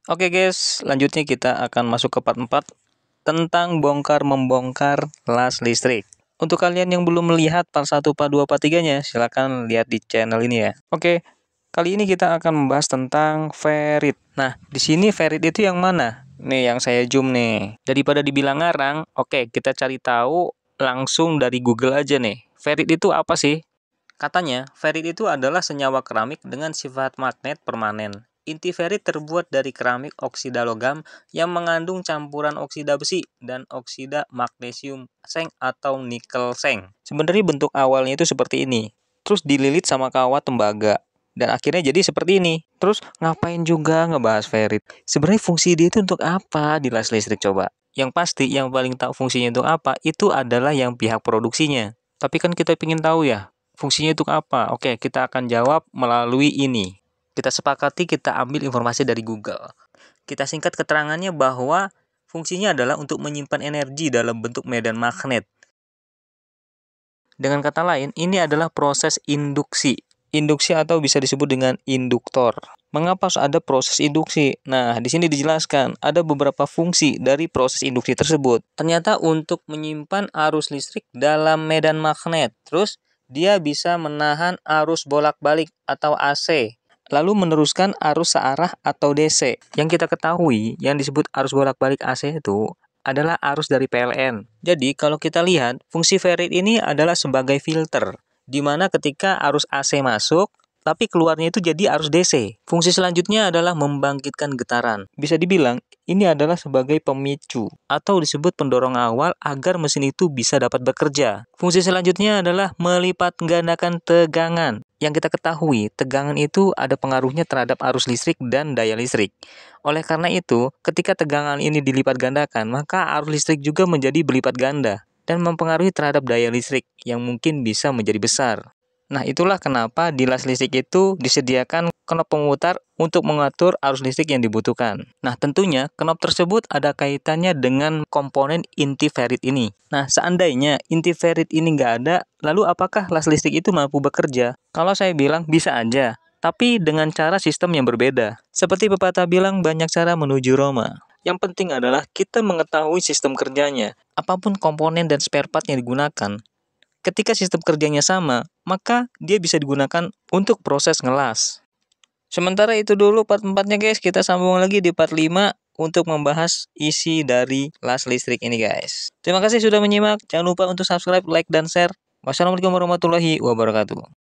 Oke guys, selanjutnya kita akan masuk ke part 4 tentang bongkar-membongkar las listrik. Untuk kalian yang belum melihat part 1, part 2, part 3-nya, silahkan lihat di channel ini ya. Oke, kali ini kita akan membahas tentang ferrit. Nah, di sini ferrit itu yang mana? Nih, yang saya zoom nih. Daripada dibilang ngarang, oke, kita cari tahu langsung dari Google aja nih. Ferrit itu apa sih? Katanya, ferrit itu adalah senyawa keramik dengan sifat magnet permanen. Inti ferrit terbuat dari keramik oksida logam yang mengandung campuran oksida besi dan oksida magnesium seng atau nikel seng. Sebenarnya bentuk awalnya itu seperti ini. Terus dililit sama kawat tembaga. Dan akhirnya jadi seperti ini. Terus ngapain juga ngebahas ferrit? Sebenarnya fungsi dia itu untuk apa di las listrik coba? Yang pasti yang paling tahu fungsinya untuk apa itu adalah yang pihak produksinya. Tapi kan kita ingin tahu ya, fungsinya untuk apa? Oke, kita akan jawab melalui ini. Kita sepakati kita ambil informasi dari Google. Kita singkat keterangannya bahwa fungsinya adalah untuk menyimpan energi dalam bentuk medan magnet. Dengan kata lain, ini adalah proses induksi. Induksi atau bisa disebut dengan induktor. Mengapa harus ada proses induksi? Nah, di sini dijelaskan ada beberapa fungsi dari proses induksi tersebut. Ternyata untuk menyimpan arus listrik dalam medan magnet. Terus, dia bisa menahan arus bolak-balik atau AC. Lalu meneruskan arus searah atau DC. Yang kita ketahui, yang disebut arus bolak-balik AC itu adalah arus dari PLN. Jadi, kalau kita lihat, fungsi ferrit ini adalah sebagai filter, di mana ketika arus AC masuk, tapi keluarnya itu jadi arus DC. Fungsi selanjutnya adalah membangkitkan getaran. Bisa dibilang, ini adalah sebagai pemicu, atau disebut pendorong awal agar mesin itu bisa dapat bekerja. Fungsi selanjutnya adalah melipat gandakan tegangan. Yang kita ketahui, tegangan itu ada pengaruhnya terhadap arus listrik dan daya listrik. Oleh karena itu, ketika tegangan ini dilipat gandakan, maka arus listrik juga menjadi berlipat ganda dan mempengaruhi terhadap daya listrik yang mungkin bisa menjadi besar. Nah, itulah kenapa di las listrik itu disediakan knop pemutar untuk mengatur arus listrik yang dibutuhkan. Nah, tentunya knop tersebut ada kaitannya dengan komponen inti ferrit ini. Nah, seandainya inti ferrit ini nggak ada, lalu apakah las listrik itu mampu bekerja? Kalau saya bilang bisa aja, tapi dengan cara sistem yang berbeda. Seperti pepatah bilang, banyak cara menuju Roma. Yang penting adalah kita mengetahui sistem kerjanya. Apapun komponen dan spare part yang digunakan, ketika sistem kerjanya sama, maka dia bisa digunakan untuk proses ngelas. Sementara itu dulu part 4-nya guys, kita sambung lagi di part 5 untuk membahas isi dari las listrik ini guys. Terima kasih sudah menyimak, jangan lupa untuk subscribe, like, dan share. Wassalamualaikum warahmatullahi wabarakatuh.